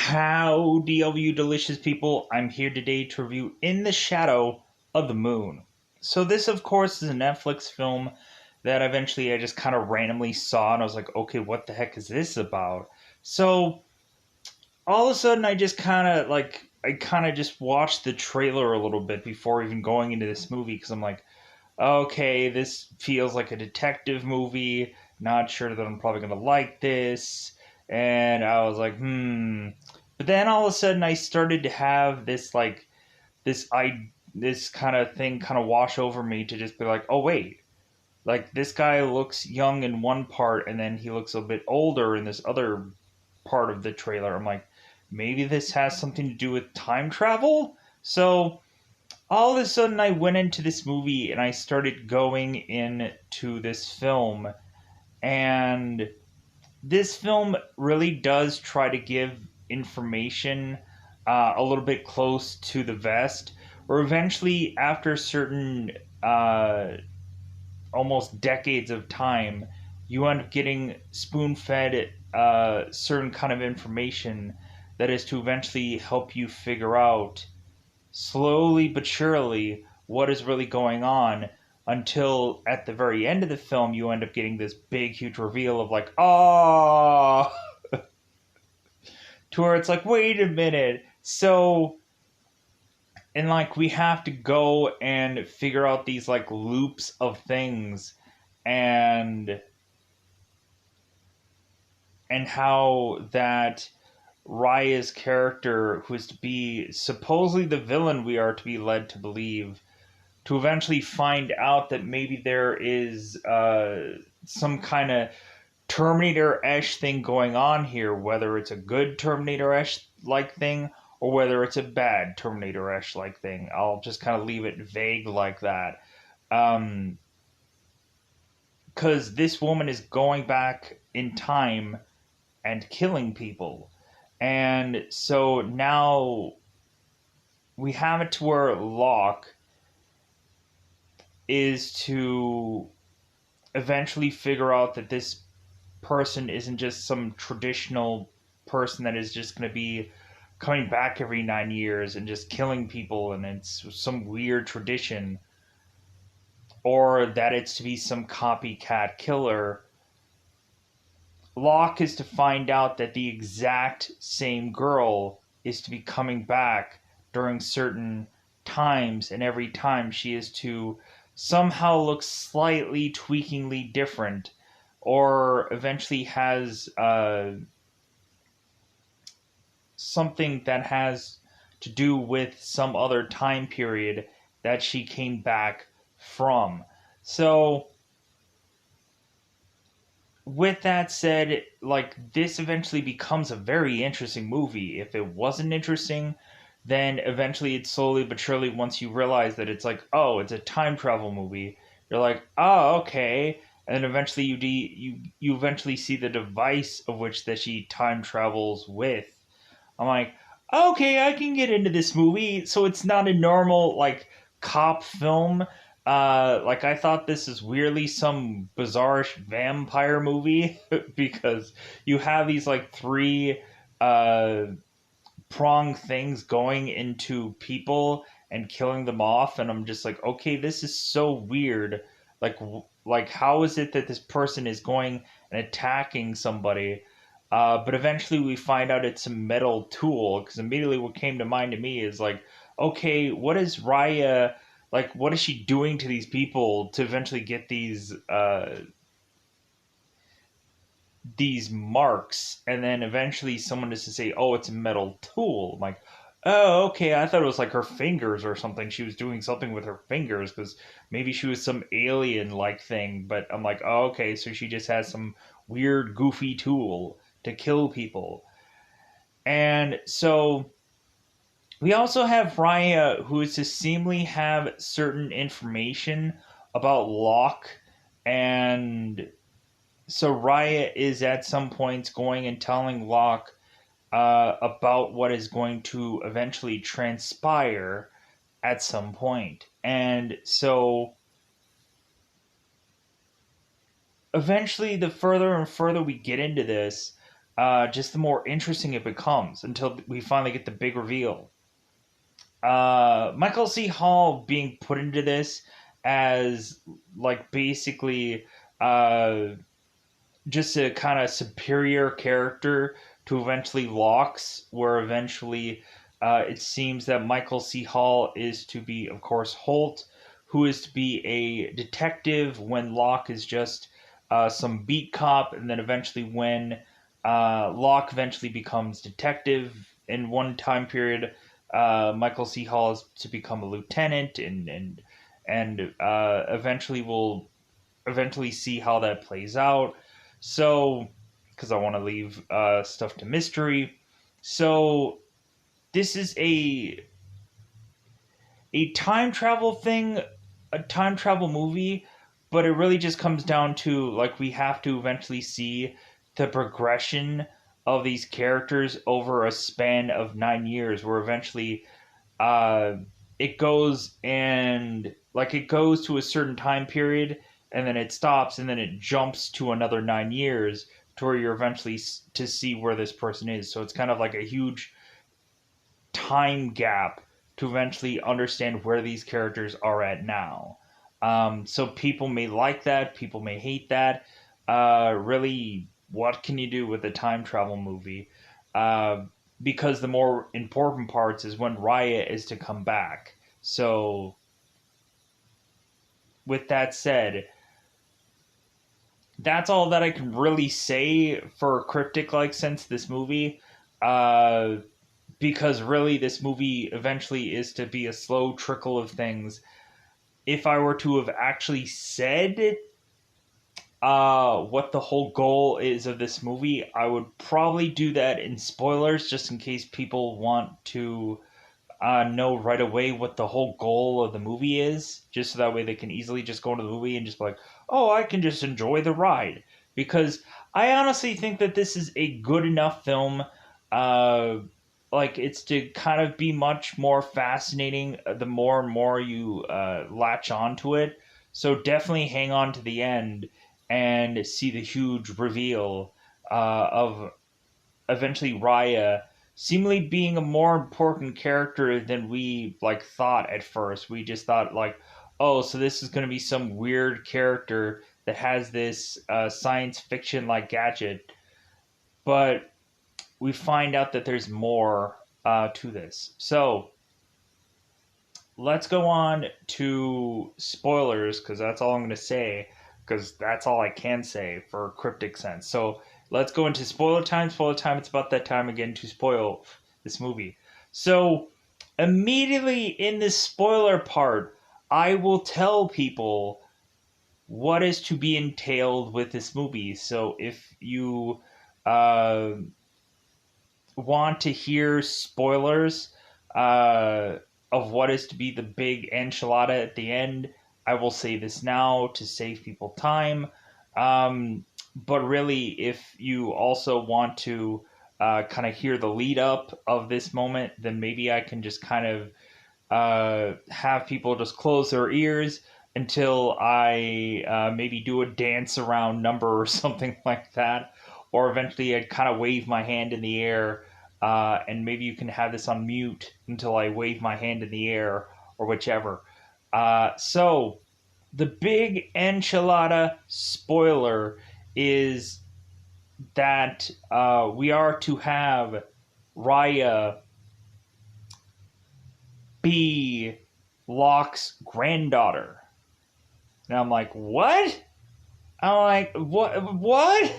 Howdy, all you delicious people. I'm here today to review In the Shadow of the Moon. So, this, of course, is a Netflix film that eventually I just kind of randomly saw, and I was like, okay, what the heck is this about? So, all of a sudden, I kind of just watched the trailer a little bit before even going into this movie because I'm like, okay, this feels like a detective movie. Not sure that I'm probably going to like this. And I was like, hmm. But then all of a sudden, I started to have this kind of thing kind of wash over me to just be like, oh wait, like this guy looks young in one part, and then he looks a bit older in this other part of the trailer. I'm like, maybe this has something to do with time travel. So all of a sudden I went into this movie and I started going into this film, and this film really does try to give information a little bit close to the vest, or eventually after certain uh, almost decades of time you end up getting spoon-fed certain kind of information that is to eventually help you figure out slowly but surely what is really going on, until at the very end of the film you end up getting this big huge reveal of like, oh, to where it's like, wait a minute, so, and like we have to go and figure out these like loops of things, and how that Raya's character, who is to be supposedly the villain we are to be led to believe, to eventually find out that maybe there is some kind of Terminator-esque thing going on here, whether it's a good Terminator-esque like thing or whether it's a bad Terminator-esque like thing. I'll just kind of leave it vague like that. Because this woman is going back in time and killing people. And so now we have it to where Locke is to eventually figure out that this person isn't just some traditional person that is just going to be coming back every 9 years and just killing people, and it's some weird tradition, or that it's to be some copycat killer. Locke is to find out that the exact same girl is to be coming back during certain times, and every time she is to somehow look slightly tweakingly different, or eventually has something that has to do with some other time period that she came back from. So, with that said, like, this eventually becomes a very interesting movie. If it wasn't interesting, then eventually it slowly but surely, once you realize that it's like, oh, it's a time travel movie, you're like, oh, okay. And then eventually you eventually see the device of which that she time travels with. I'm like, okay, I can get into this movie. So it's not a normal like cop film. Like I thought this is weirdly some bizarre vampire movie because you have these like three uh prong things going into people and killing them off, and I'm just like, okay, this is so weird. Like how is it that this person is going and attacking somebody, but eventually we find out it's a metal tool, because immediately what came to mind to me is like, okay, what is Raya, like what is she doing to these people to eventually get these marks, and then eventually someone is to say, oh, it's a metal tool. I'm like, oh, okay, I thought it was like her fingers or something. She was doing something with her fingers because maybe she was some alien like thing. But I'm like, oh, okay, so she just has some weird goofy tool to kill people. And so we also have Raya, who is to seemingly have certain information about Locke, and so Raya is at some points going and telling Locke about what is going to eventually transpire at some point. And so eventually, the further and further we get into this, just the more interesting it becomes until we finally get the big reveal. Michael C. Hall being put into this as like basically uh, just a kind of superior character to eventually Locke's, where eventually it seems that Michael C. Hall is to be, of course, Holt, who is to be a detective when Locke is just some beat cop, and then eventually when Locke eventually becomes detective in one time period, Michael C. Hall is to become a lieutenant, and eventually we'll eventually see how that plays out. So, because I want to leave stuff to mystery. So, this is a time travel thing, a time travel movie, but it really just comes down to like we have to eventually see the progression of these characters over a span of 9 years, where eventually uh, it goes and like it goes to a certain time period and then it stops and then it jumps to another 9 years to where you're eventually to see where this person is. So it's kind of like a huge time gap to eventually understand where these characters are at now. So people may like that, people may hate that. Really, what can you do with a time travel movie? Uh, because the more important parts is when Raya is to come back. So, with that said, that's all that I can really say for a cryptic like sense this movie. Uh, because really, this movie eventually is to be a slow trickle of things. If I were to have actually said what the whole goal is of this movie, I would probably do that in spoilers just in case people want to know right away what the whole goal of the movie is, just so that way they can easily just go into the movie and just be like, oh, I can just enjoy the ride. Because I honestly think that this is a good enough film. Uh, like, it's to kind of be much more fascinating the more and more you latch onto it. So definitely hang on to the end and see the huge reveal of eventually Raya seemingly being a more important character than we like thought at first. We just thought like, oh, so this is going to be some weird character that has this science fiction like gadget, but we find out that there's more to this. So let's go on to spoilers because that's all I'm going to say because that's all I can say for cryptic sense. So let's go into spoiler time. Spoiler time. It's about that time again to spoil this movie. So immediately in this spoiler part, I will tell people what is to be entailed with this movie. So if you uh, want to hear spoilers uh, of what is to be the big enchilada at the end, I will say this now to save people time. But really, if you also want to kind of hear the lead up of this moment, then maybe I can just kind of have people just close their ears until I maybe do a dance around number or something like that. Or eventually I'd kind of wave my hand in the air, and maybe you can have this on mute until I wave my hand in the air or whichever. So, the big enchilada spoiler is that we are to have Raya be Locke's granddaughter. And I'm like, what? I'm like, what? What?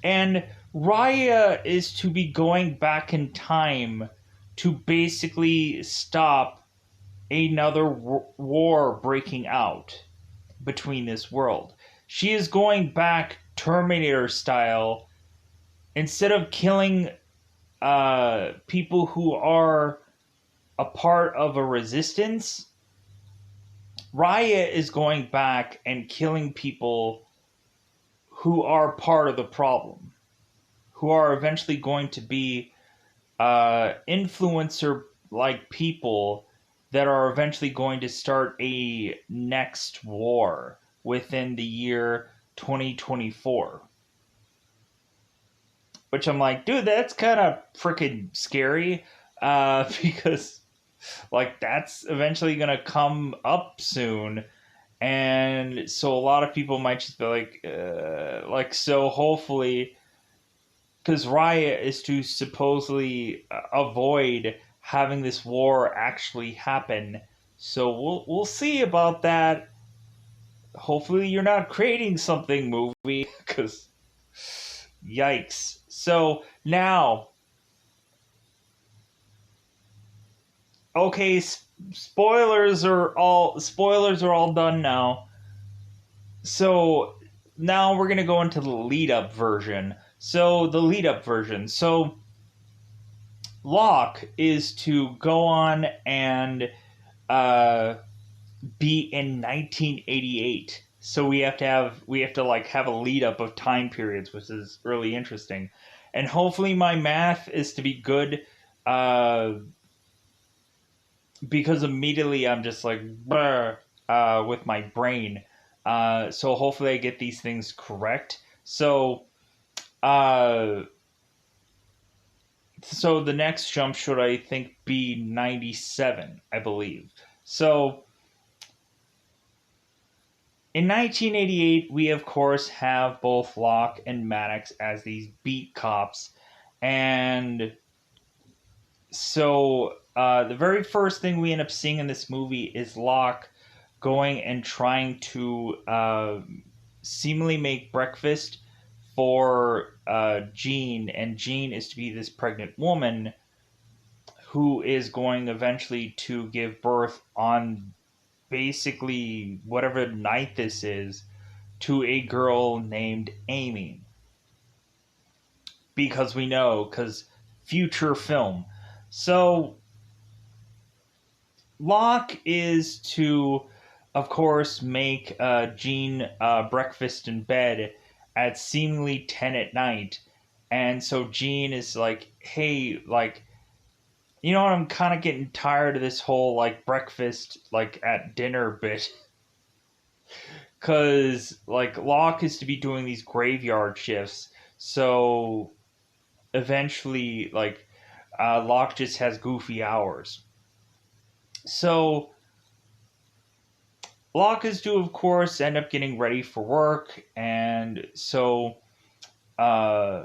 And Raya is to be going back in time to basically stop another war breaking out between this world. She is going back Terminator style. Instead of killing people who are a part of a resistance, Raya is going back and killing people who are part of the problem, who are eventually going to be influencer like people that are eventually going to start a next war within the year 2024. which I'm like, dude, that's kind of freaking scary, because like that's eventually gonna come up soon, and so a lot of people might just be like so hopefully, because Raya is to supposedly avoid having this war actually happen. So we'll see about that. Hopefully, you're not creating something, movie, because yikes. So now, okay, spoilers are all done now. So now we're gonna go into the lead up version. So the lead up version. So Locke is to go on and uh, be in 1988. So we have to like have a lead up of time periods, which is really interesting. And hopefully my math is to be good, uh, because immediately I'm just like with my brain. So hopefully I get these things correct. Uh, so the next jump should I think be 97, I believe. So in 1988, we of course have both Locke and Maddox as these beat cops, and so the very first thing we end up seeing in this movie is Locke going and trying to seemingly make breakfast for Jean, and Jean is to be this pregnant woman who is going eventually to give birth on basically whatever night this is to a girl named Amy. Because we know, because future film. So Locke is to, of course, make Jean breakfast in bed at seemingly 10 at night. And so Jean is like, hey, like, you know what, I'm kind of getting tired of this whole, like, breakfast, like, at dinner bit. Because, like, Locke is to be doing these graveyard shifts. So eventually, like, Locke just has goofy hours. So Locke is to, of course, end up getting ready for work, and so uh,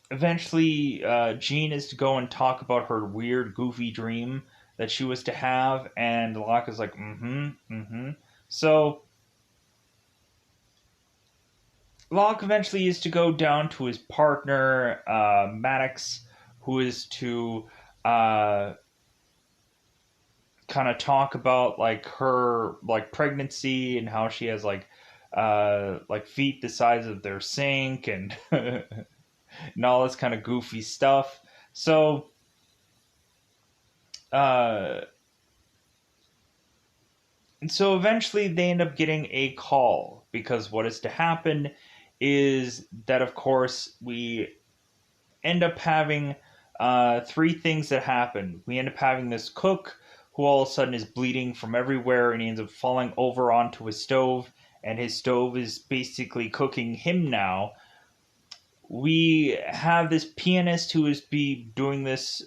eventually Jean is to go and talk about her weird, goofy dream that she was to have, and Locke is like, mm-hmm, mm-hmm. So Locke eventually is to go down to his partner, Maddox, who is to uh, kind of talk about like her like pregnancy and how she has like feet the size of their sink and and all this kind of goofy stuff. So uh and so eventually they end up getting a call because what is to happen is that of course we end up having three things that happen. We end up having this cook who all of a sudden is bleeding from everywhere and he ends up falling over onto his stove, and his stove is basically cooking him now. We have this pianist who is be doing this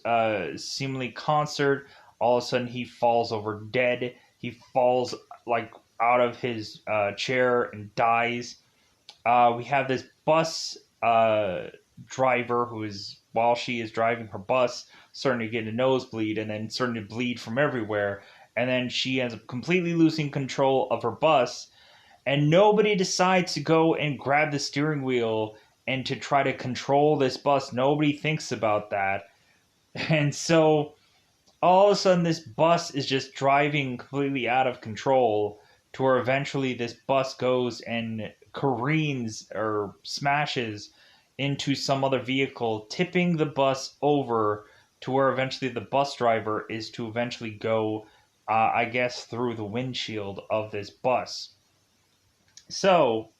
seemingly concert. All of a sudden, he falls over dead. He falls like out of his chair and dies. We have this bus driver who is, while she is driving her bus, starting to get a nosebleed and then starting to bleed from everywhere. And then she ends up completely losing control of her bus, and nobody decides to go and grab the steering wheel and to try to control this bus. Nobody thinks about that. And so all of a sudden, this bus is just driving completely out of control to where eventually this bus goes and careens or smashes into some other vehicle, tipping the bus over to where eventually the bus driver is to eventually go, I guess, through the windshield of this bus. So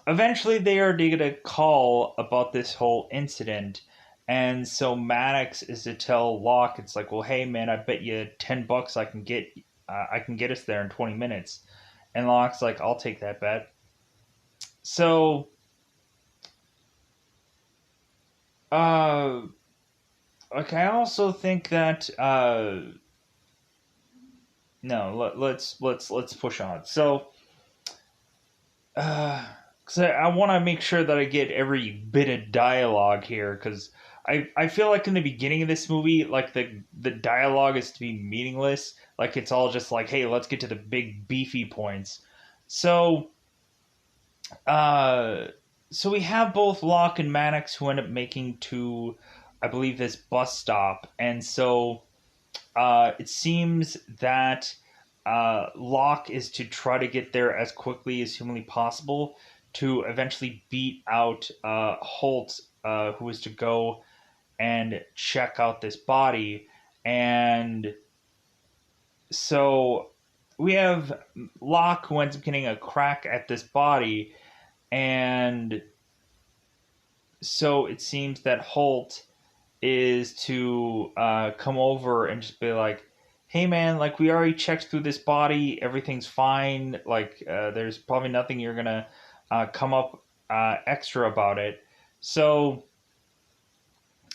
eventually they are to get a call about this whole incident, and so Maddox is to tell Locke, it's like, well, hey man, I bet you $10 I can get us there in 20 minutes. And Locke's like, I'll take that bet. So Uh, like I also think that no, let's push on. So, because I want to make sure that I get every bit of dialogue here, because I feel like in the beginning of this movie, like the dialogue is to be meaningless. Like it's all just like, hey, let's get to the big beefy points. So, uh, so we have both Locke and Maddox who end up making to, I believe, this bus stop, and so it seems that Locke is to try to get there as quickly as humanly possible to eventually beat out Holt, who is to go and check out this body. And so we have Locke who ends up getting a crack at this body, and so it seems that Holt is to come over and just be like, hey man, like we already checked through this body, everything's fine, like there's probably nothing you're gonna come up extra about it. So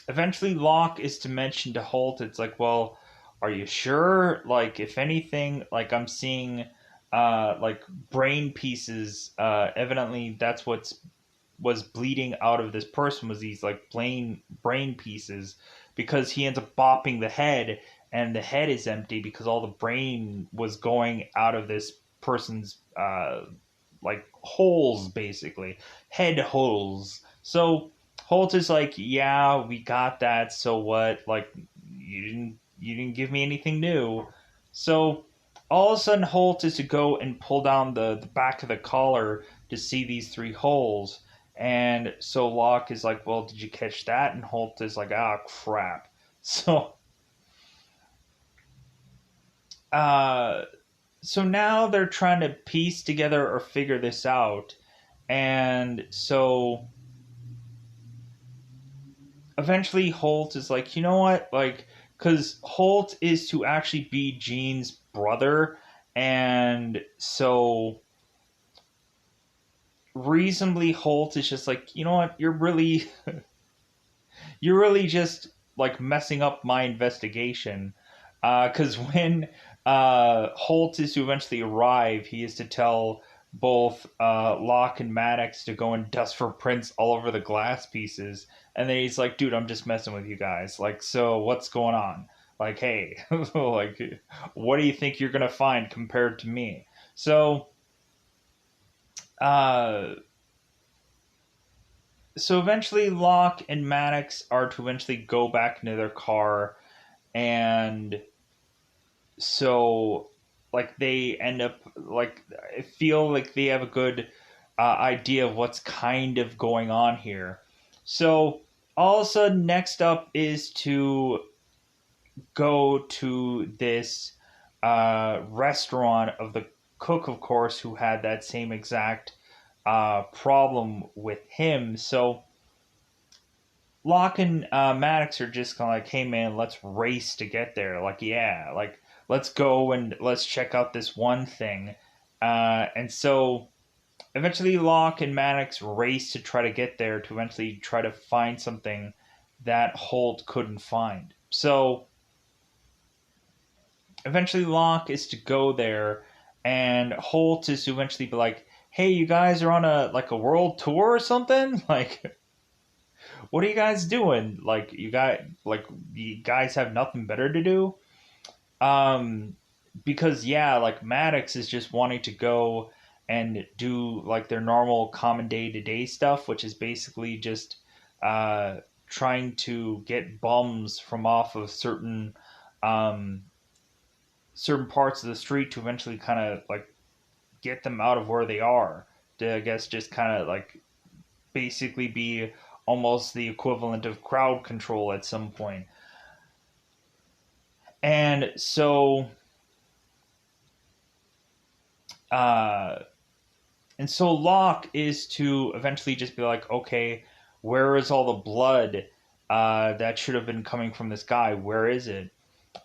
eventually Locke is to mention to Holt, it's like, well, are you sure? Like if anything, like I'm seeing like brain pieces, evidently that's what's was bleeding out of this person, was these like brain pieces, because he ends up bopping the head, and the head is empty because all the brain was going out of this person's like holes, basically head holes. So Holt is like, yeah, we got that, so what, like you didn't give me anything new. So all of a sudden Holt is to go and pull down the back of the collar to see these three holes. And so Locke is like, well, did you catch that? And Holt is like, ah, crap. So, uh, so now they're trying to piece together or figure this out. And so eventually Holt is like, you know what? Like, because Holt is to actually be Gene's brother. And so reasonably Holt is just like, you know what? You're really just like messing up my investigation. Because when Holt is to eventually arrive, he is to tell both Locke and Maddox to go and dust for prints all over the glass pieces. And then he's like, dude, I'm just messing with you guys. Like, so what's going on? Like, hey, like, what do you think you're going to find compared to me? So, uh, so eventually Locke and Maddox are to eventually go back into their car, and so like they end up like, I feel like they have a good idea of what's kind of going on here. So all of a sudden next up is to go to this restaurant of the cook, of course, who had that same exact problem with him. So Locke and Maddox are just kind of like, hey man, let's race to get there. Like, yeah, like let's go and let's check out this one thing. And so eventually Locke and Maddox race to try to get there to eventually try to find something that Holt couldn't find. So eventually Locke is to go there, and Holt is to eventually be like, hey, you guys are on a like a world tour or something? Like, what are you guys doing? Like, you guys have nothing better to do? Um, because yeah, like Maddox is just wanting to go and do like their normal common day to day stuff, which is basically just uh trying to get bums from off of um certain parts of the street to eventually kind of like get them out of where they are, to I guess just kind of like basically be almost the equivalent of crowd control at some point. And so uh and so Locke is to eventually just be like, okay, where is all the blood that should have been coming from this guy? Where is it?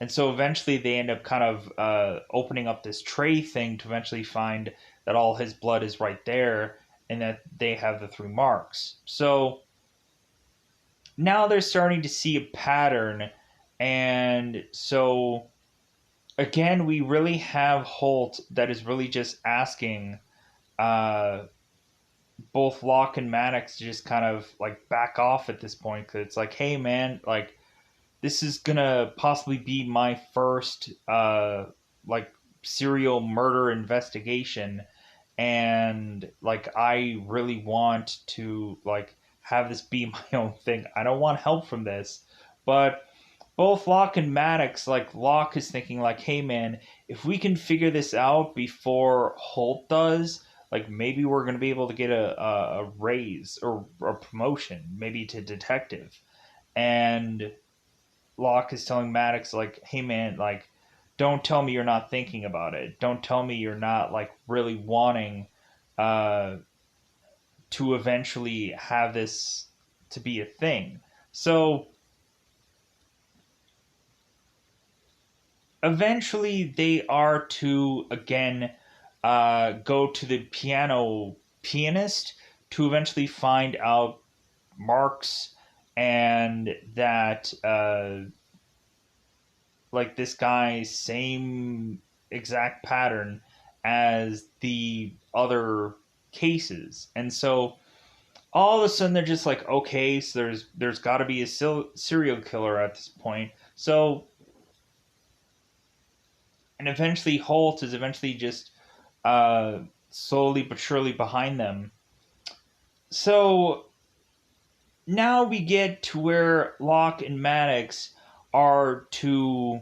And so eventually they end up kind of opening up this tray thing to eventually find that all his blood is right there, and that they have the three marks. So now they're starting to see a pattern. And so again, we really have Holt that is really just asking uh, both Locke and Maddox to just kind of like back off at this point, because it's like, hey man, like this is gonna possibly be my first like serial murder investigation, and like I really want to like have this be my own thing. I don't want help from this. But both Locke and Maddox, like Locke is thinking like, hey man, if we can figure this out before Holt does, like maybe we're gonna be able to get a raise or a promotion, maybe to detective. And Locke is telling Maddox like, hey man, like don't tell me you're not thinking about it. Don't tell me you're not like really wanting uh to eventually have this to be a thing. So eventually they are to again go to the pianist to eventually find out marks, and that like this guy's same exact pattern as the other cases. And so all of a sudden they're just like, okay, so there's got to be a serial killer at this point. So and eventually Holt is eventually just uh, slowly but surely behind them. So now we get to where Locke and Maddox are to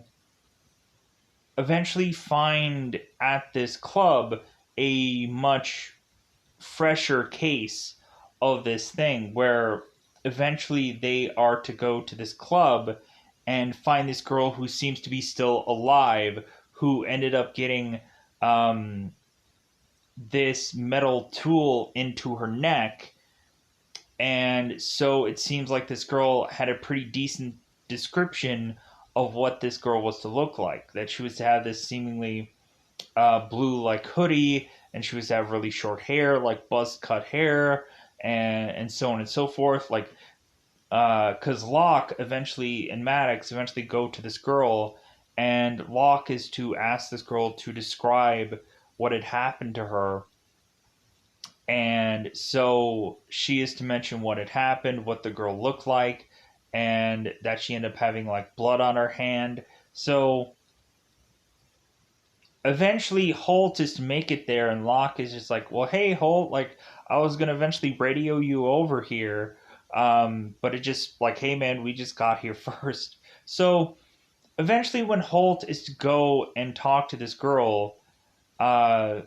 eventually find at this club a much fresher case of this thing, where eventually they are to go to this club and find this girl who seems to be still alive, who ended up getting um, this metal tool into her neck. And so it seems like this girl had a pretty decent description of what this girl was to look like. That she was to have this seemingly blue like hoodie, and she was to have really short hair, like buzz cut hair, and so on and so forth. Like, because Locke eventually and Maddox eventually go to this girl, and Locke is to ask this girl to describe what had happened to her. And so she is to mention what had happened, what the girl looked like, and that she ended up having like blood on her hand. So eventually Holt is to make it there, and Locke is just like, well, hey, Holt, like, I was going to eventually radio you over here. But it just like, hey, man, we just got here first. So eventually, when Holt is to go and talk to uh,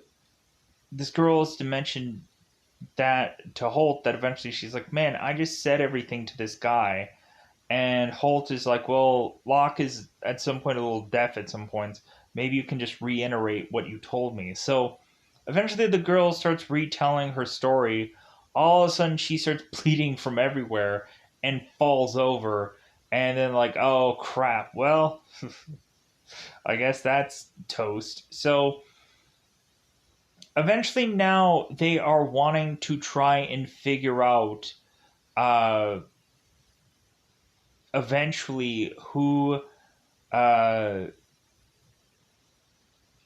this girl is to mention that to Holt, that eventually she's like, man, I just said everything to this guy. And Holt is like, well, Locke is at some point a little deaf at some points. Maybe you can just reiterate what you told me. So eventually the girl starts retelling her story. All of a sudden she starts bleeding from everywhere and falls over. And then, like, oh crap, well, I guess that's toast. So eventually now they are wanting to try and figure out uh, eventually who uh,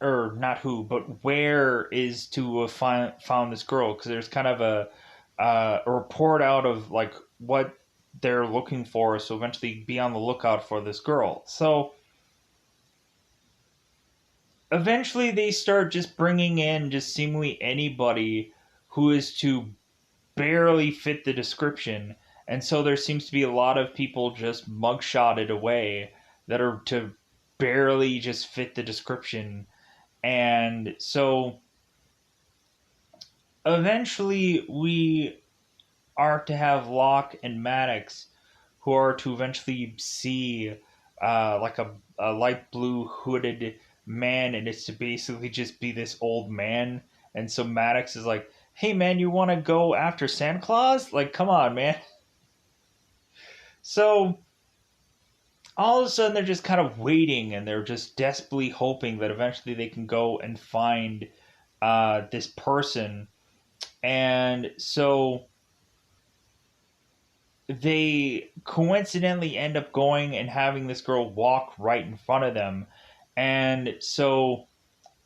or not who, but where is to have found this girl, because there's kind of a report out of like what they're looking for, so eventually be on the lookout for this girl. So eventually they start just bringing in just seemingly anybody who is to barely fit the description, and so there seems to be a lot of people just mugshotted away that are to barely just fit the description. And so eventually we are to have Locke and Maddox, who are to eventually see like a light blue hooded man, and it's to basically just be this old man. And so Maddox is like, hey man, you want to go after Santa Claus? Like, come on, man. So all of a sudden they're just kind of waiting, and they're just desperately hoping that eventually they can go and find this person. And so they coincidentally end up going and having this girl walk right in front of them. And so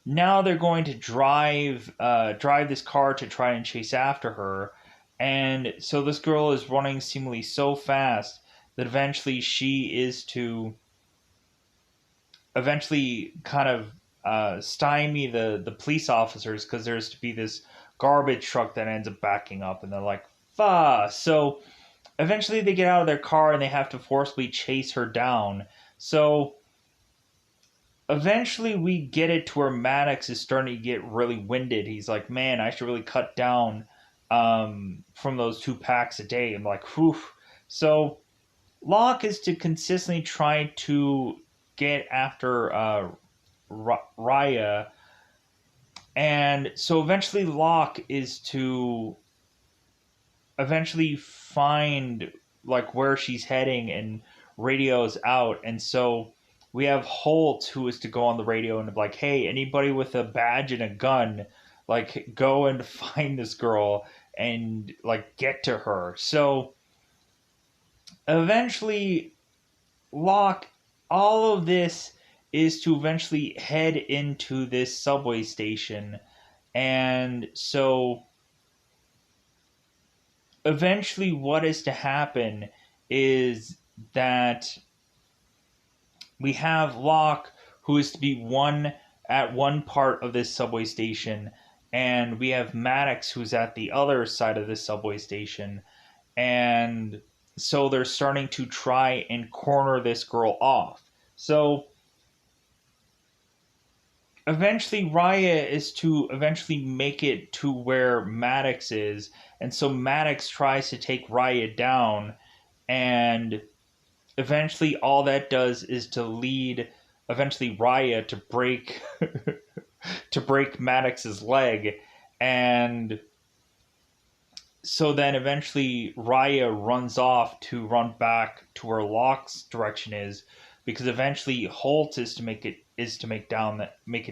now they're going to drive this car to try and chase after her. And so this girl is running seemingly so fast that eventually she is to eventually kind of stymie the police officers, because there's to be this garbage truck that ends up backing up, and they're like, "Fuh!" So eventually they get out of their car and they have to forcibly chase her down. So eventually we get it to where Maddox is starting to get really winded. He's like, "Man, I should really cut down from those 2 packs a day." I'm like, "Whew." So Locke is to consistently try to get after Raya, and so eventually Locke is to eventually find like where she's heading and radios out. And so we have Holt, who is to go on the radio and be like, "Hey, anybody with a badge and a gun, like go and find this girl and like get to her." So eventually Locke, all of this is to eventually head into this subway station. And so eventually what is to happen is that we have Locke, who is to be one part of this subway station, and we have Maddox, who's at the other side of this subway station. And so they're starting to try and corner this girl off. So eventually Raya is to eventually make it to where Maddox is, and so Maddox tries to take Raya down, and eventually all that does is to lead eventually Raya to break to break Maddox's leg. And so then eventually Raya runs off to run back to where Locke's direction is, because eventually Holt is to make it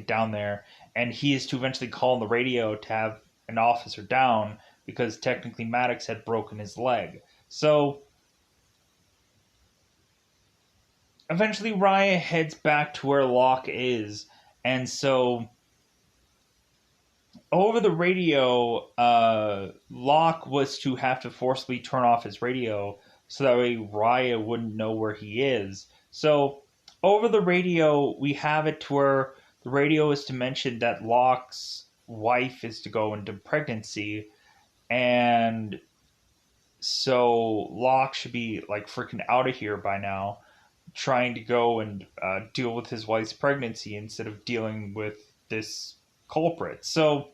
down there, and he is to eventually call on the radio to have an officer down, because technically Maddox had broken his leg. So eventually Raya heads back to where Locke is, and so over the radio, Locke was to have to forcibly turn off his radio so that way Raya wouldn't know where he is. So over the radio, we have it to where the radio is to mention that Locke's wife is to go into pregnancy, and so Locke should be like freaking out of here by now, trying to go and deal with his wife's pregnancy instead of dealing with this culprit. So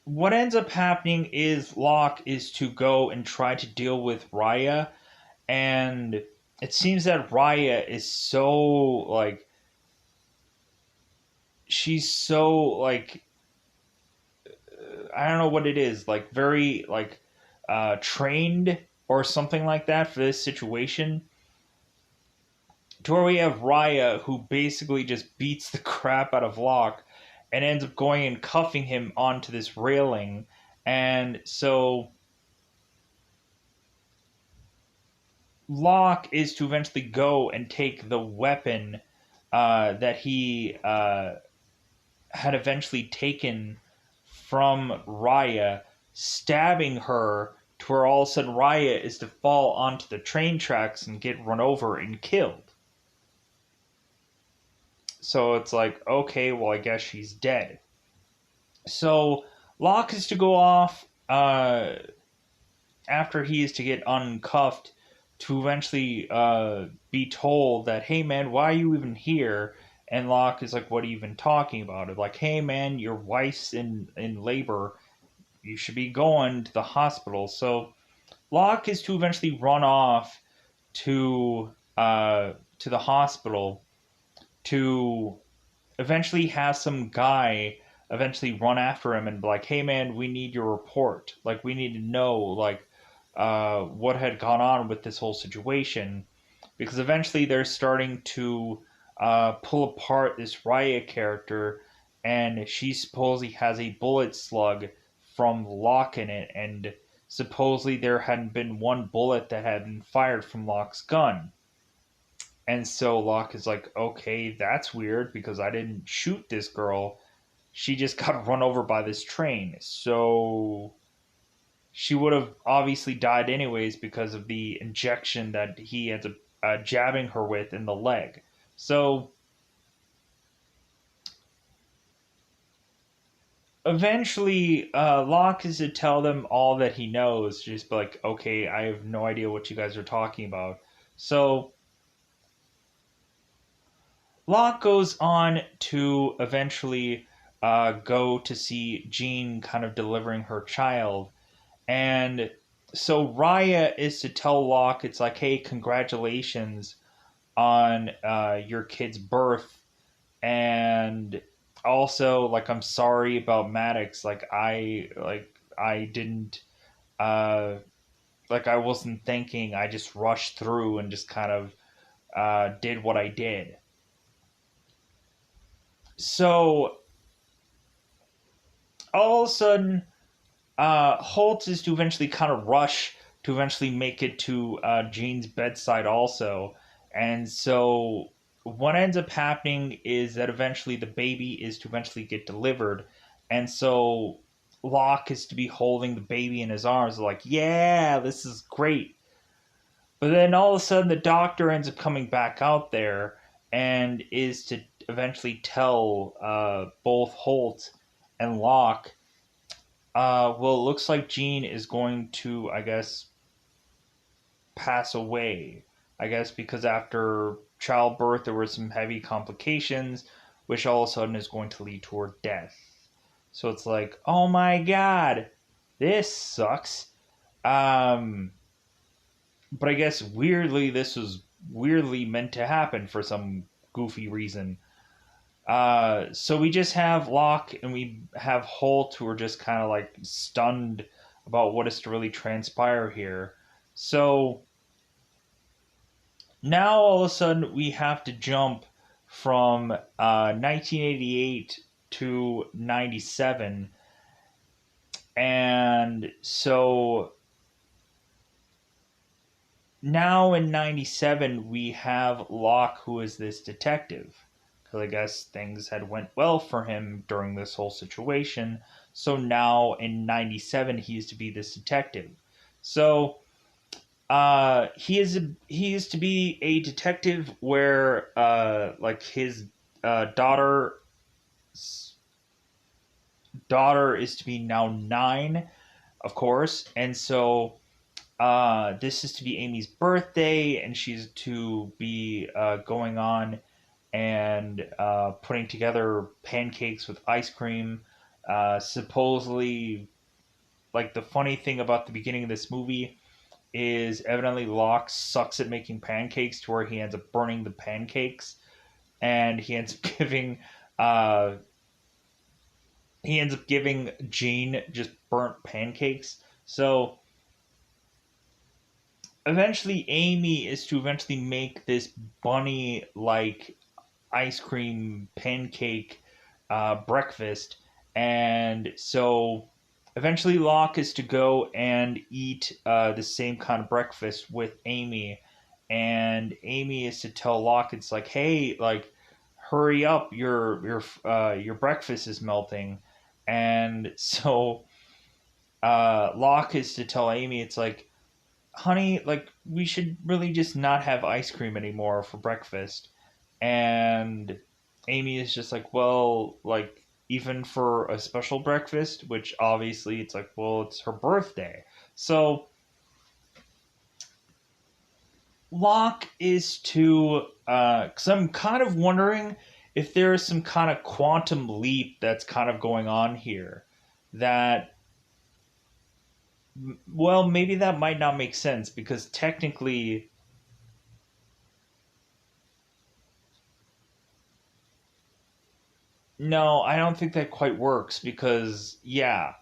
what ends up happening is Locke is to go and try to deal with Raya, and it seems that Raya is so like she's so like I don't know what it is, like very like trained or something like that for this situation, to where we have Raya, who basically just beats the crap out of Locke and ends up going and cuffing him onto this railing. And so Locke is to eventually go and take the weapon that he had eventually taken from Raya, stabbing her to where all of a sudden Raya is to fall onto the train tracks and get run over and killed. So it's like, okay, well, I guess she's dead. So Locke is to go off after he is to get uncuffed to eventually be told that, "Hey, man, why are you even here?" And Locke is like, "What are you even talking about?" It's like, "Hey, man, your wife's in labor. You should be going to the hospital." So Locke is to eventually run off to the hospital to eventually have some guy eventually run after him and be like, "Hey, man, we need your report. Like, we need to know like what had gone on with this whole situation," because eventually they're starting to pull apart this Raya character, and she supposedly has a bullet slug from Locke in it, and supposedly there hadn't been one bullet that had been fired from Locke's gun. And so Locke is like, okay, that's weird because I didn't shoot this girl. She just got run over by this train. So she would have obviously died anyways because of the injection that he ends up jabbing her with in the leg. So eventually, Locke is to tell them all that he knows. Just be like, okay, I have no idea what you guys are talking about. So Locke goes on to eventually go to see Jean kind of delivering her child. And so Raya is to tell Locke, it's like, hey, congratulations on your kid's birth. And also, like, I'm sorry about Maddox. I didn't, uh, I wasn't thinking. I just rushed through and just kind of did what I did. So all of a sudden, Holt is to eventually kind of rush to eventually make it to Jean's bedside also. And so what ends up happening is that eventually the baby is to eventually get delivered. And so Locke is to be holding the baby in his arms, like, yeah, this is great. But then all of a sudden the doctor ends up coming back out there and is to eventually tell both Holt and Locke, well, it looks like Jean is going to, I guess, pass away. I guess because after childbirth there were some heavy complications, which all of a sudden is going to lead to her death. So it's like, oh my god, this sucks. Um, but I guess weirdly, this was weirdly meant to happen for some goofy reason. So we just have Locke and we have Holt who are just kind of like stunned about what is to really transpire here. So now all of a sudden we have to jump from 1988 to 97. And so now in 97 we have Locke, who is this detective, because I guess things had went well for him during this whole situation. So now in 97 he is to be this detective. So he is to be a detective where like his daughter is to be now 9, of course. And so this is to be Amy's birthday, and she's to be going on and putting together pancakes with ice cream. Supposedly, like, the funny thing about the beginning of this movie is evidently Locke sucks at making pancakes to where he ends up burning the pancakes, and uh, he ends up giving Jean just burnt pancakes. So eventually Amy is to eventually make this bunny like ice cream pancake breakfast. And so eventually Locke is to go and eat the same kind of breakfast with Amy. And Amy is to tell Locke, it's like, hey, like, hurry up, your breakfast is melting. And so Locke is to tell Amy, it's like, honey, like, we should really just not have ice cream anymore for breakfast. And Amy is just like, well, like, even for a special breakfast, which obviously it's like, well, it's her birthday. So Locke is to, because I'm kind of wondering if there is some kind of quantum leap that's kind of going on here. That, well, maybe that might not make sense because technically, no, I don't think that quite works because, yeah,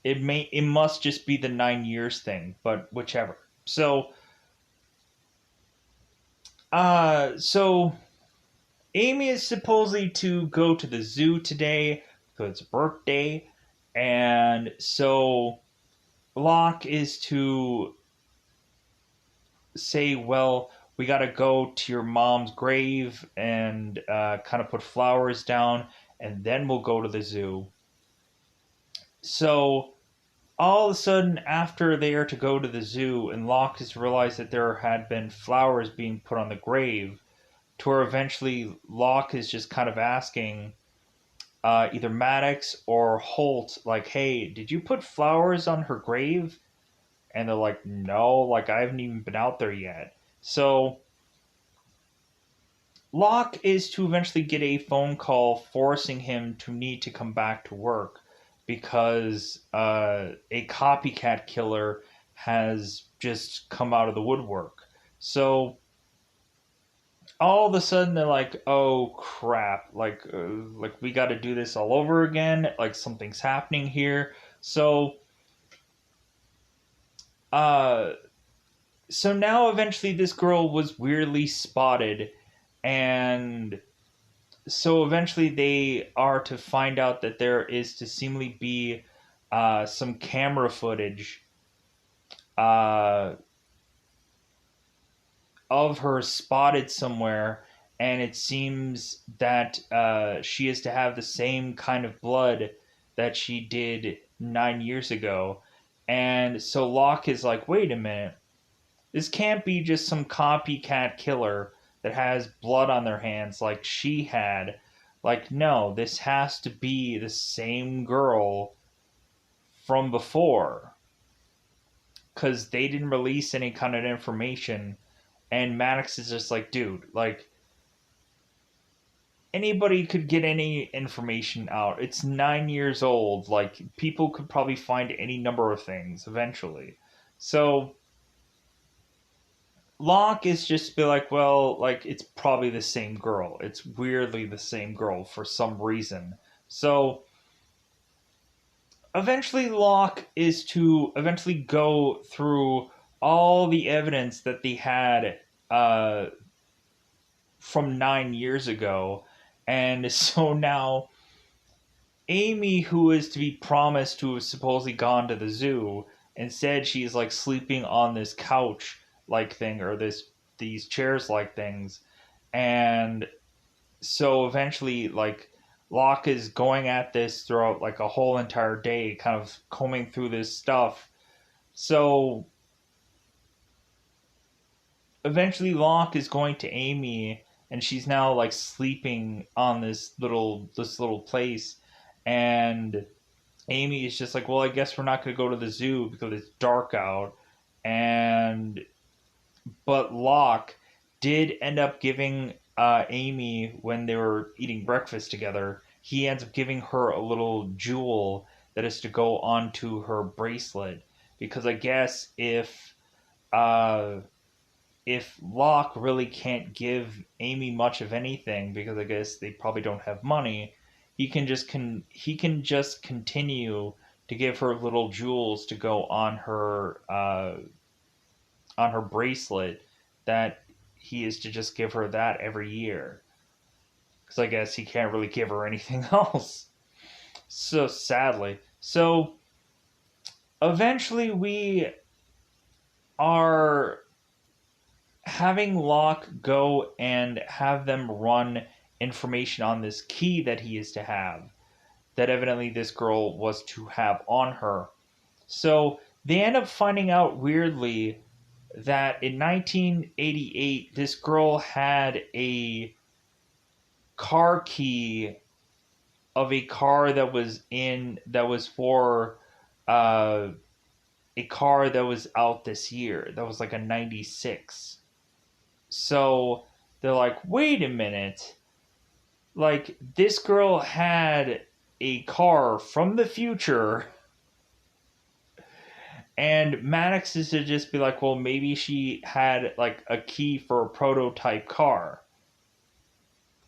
it must just be the 9 years thing, but whichever. So so Amy is supposedly to go to the zoo today because it's her birthday, And so Locke is to say, well, we got to go to your mom's grave and kind of put flowers down, and then we'll go to the zoo. So all of a sudden, after they are to go to the zoo, and Locke has realized that there had been flowers being put on the grave, to where eventually Locke is just kind of asking either Maddox or Holt, like, hey, did you put flowers on her grave? And they're like, no, like, I haven't even been out there yet. So Locke is to eventually get a phone call forcing him to need to come back to work because a copycat killer has just come out of the woodwork. So all of a sudden they're like, "Oh crap! Like we got to do this all over again. Like something's happening here." So uh, so now eventually this girl was weirdly spotted, and so eventually they are to find out that there is to seemingly be some camera footage uh, of her spotted somewhere, and it seems that she is to have the same kind of blood that she did 9 years ago. And so Locke is like, wait a minute, this can't be just some copycat killer that has blood on their hands like she had. Like, no, this has to be the same girl from before. Because they didn't release any kind of information. And Maddox is just like, dude, like, anybody could get any information out. It's 9 years old. Like, people could probably find any number of things eventually. So Locke is just be like, well, like it's probably the same girl. It's weirdly the same girl for some reason. So eventually Locke is to eventually go through all the evidence that they had uh, from 9 years ago. And so now Amy, who is to be promised to have supposedly gone to the zoo, instead she's like sleeping on this couch like thing or these chairs like things. And so eventually like Locke is going at this throughout like a whole entire day, kind of combing through this stuff. So eventually Locke is going to Amy, and she's now like sleeping on this little place. And Amy is just like, well, I guess we're not going to go to the zoo because it's dark out. And but Locke did end up giving Amy, when they were eating breakfast together, he ends up giving her a little jewel that is to go onto her bracelet, because I guess uh, if Locke really can't give Amy much of anything, because I guess they probably don't have money, he can just continue to give her little jewels to go on her bracelet, that he is to just give her that every year, because I guess he can't really give her anything else. So sadly, so eventually we are having Locke go and have them run information on this key that he is to have, that evidently this girl was to have on her. So they end up finding out weirdly that in 1988 this girl had a car key of a car that was for uh, a car that was out this year, that was like a 96. So they're like, wait a minute, like this girl had a car from the future. And Maddox is to just be like, well, maybe she had like a key for a prototype car.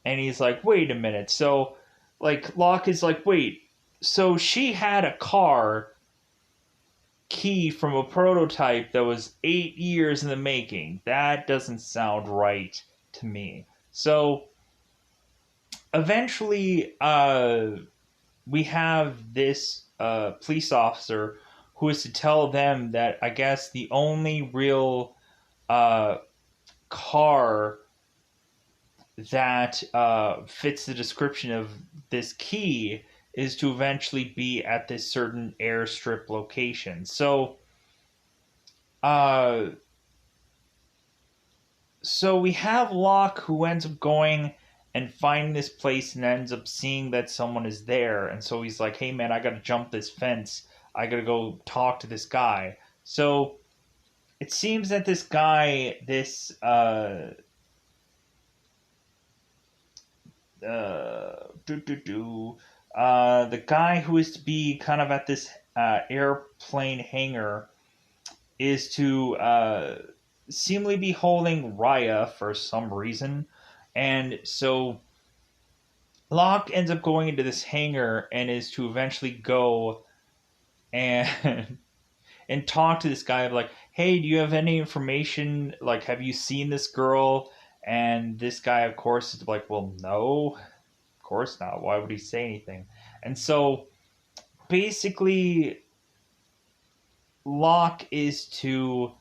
And he's like, wait a minute. So, like, Locke is like, wait, so she had a car key from a prototype that was 8 years in the making. That doesn't sound right to me. So, eventually, we have this police officer who is to tell them that I guess the only real uh, car that fits the description of this key is to eventually be at this certain airstrip location. Uh, so we have Locke who ends up going and finding this place and ends up seeing that someone is there, and so he's like, "Hey man, I gotta jump this fence. I gotta go talk to this guy." So it seems that this guy, the guy who is to be kind of at this airplane hangar is to seemingly be holding Raya for some reason. And so Locke ends up going into this hangar and is to eventually go and and talk to this guy like, hey, do you have any information? Like, have you seen this girl? And this guy, of course, is like, well, no, of course not. Why would he say anything? And so basically, Locke is to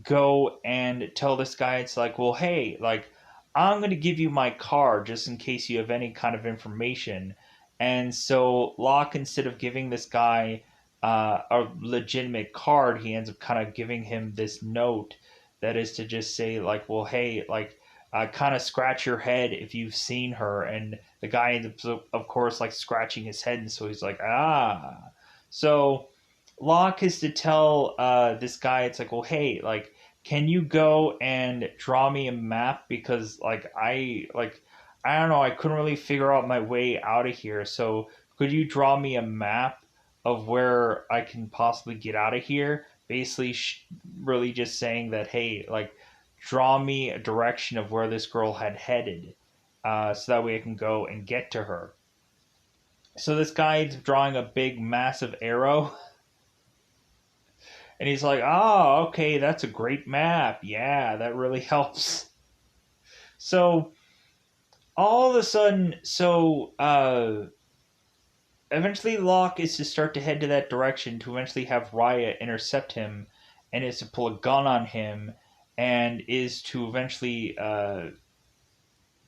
go and tell this guy, it's like, well, hey, like, I'm going to give you my card just in case you have any kind of information. And so Locke, instead of giving this guy a legitimate card, he ends up kind of giving him this note that is to just say, like, well, hey, like, kind of scratch your head if you've seen her. And the guy ends up, of course, like scratching his head. And so he's like, ah. So Locke is to tell this guy, it's like, well, hey, like, can you go and draw me a map because, I don't know, I couldn't really figure out my way out of here. So could you draw me a map of where I can possibly get out of here? Basically, really just saying that, hey, like, draw me a direction of where this girl had headed, so that way I can go and get to her. So this guy's drawing a big, massive arrow. And he's like, oh, okay, that's a great map. Yeah, that really helps. So all of a sudden, eventually Locke is to start to head to that direction to eventually have Raya intercept him and is to pull a gun on him and is to eventually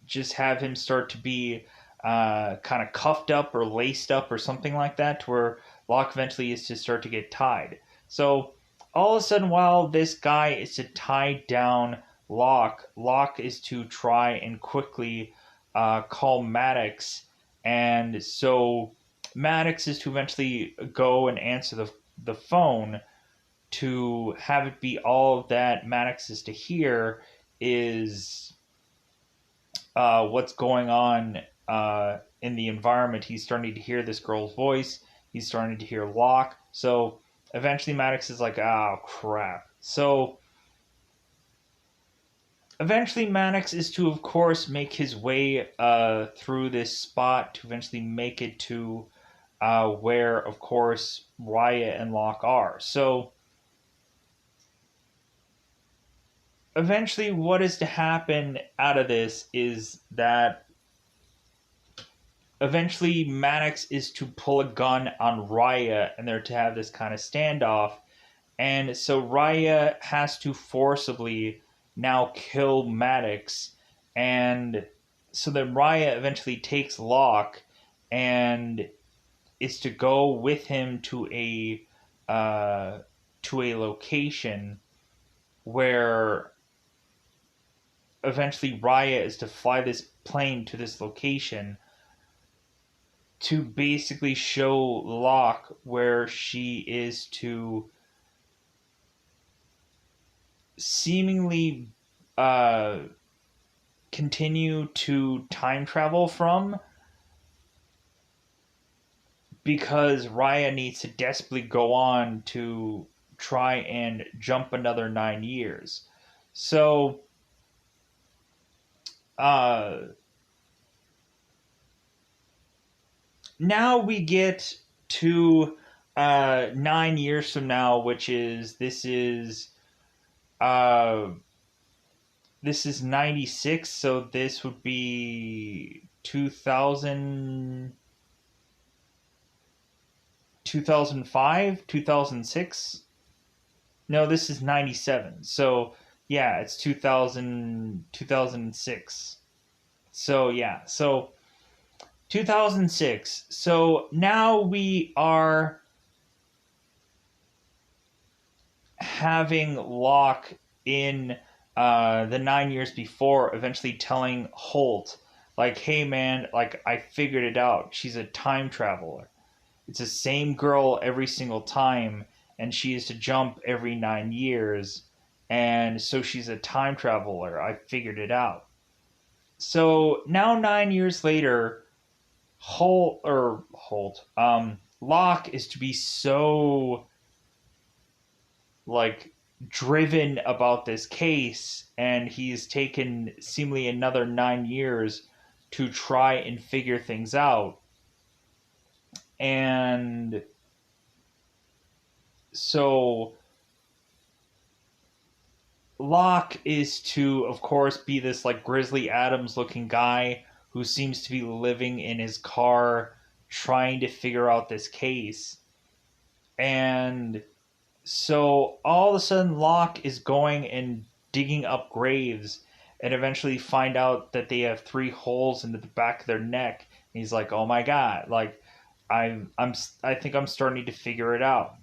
just have him start to be kind of cuffed up or laced up or something like that, to where Locke eventually is to start to get tied. So all of a sudden, while this guy is to tie down Locke, Locke is to try and quickly call Maddox, and so Maddox is to eventually go and answer the phone to have it be all that Maddox is to hear is what's going on in the environment. He's starting to hear this girl's voice. He's starting to hear Locke. So eventually Maddox is like, oh, crap. So eventually Maddox is to, of course, make his way through this spot to eventually make it to where, of course, Raya and Locke are. So eventually what is to happen out of this is that eventually Maddox is to pull a gun on Raya and they're to have this kind of standoff. And so Raya has to forcibly now kill Maddox. And so then Raya eventually takes Locke and is to go with him to a location where eventually Raya is to fly this plane to this location to basically show Locke where she is to seemingly uh, continue to time travel from, because Raya needs to desperately go on to try and jump another 9 years. So, uh, now we get to 9 years from now, which is uh, this is 96, so this would be 2000. 2005, 2006. No, this is 97. So, yeah, it's 2000, 2006. So, yeah. So, 2006. So, now we are having Locke in the 9 years before eventually telling Holt, like, hey man, like, I figured it out. She's a time traveler. It's the same girl every single time, and she is to jump every 9 years. And so she's a time traveler. I figured it out. So now 9 years later, Locke is to be so like driven about this case, and he's taken seemingly another 9 years to try and figure things out. And so Locke is to, of course, be this like Grizzly Adams looking guy who seems to be living in his car trying to figure out this case. And so all of a sudden, Locke is going and digging up graves and eventually find out that they have 3 holes into the back of their neck. And he's like, "Oh my god! Like, I think I'm starting to figure it out."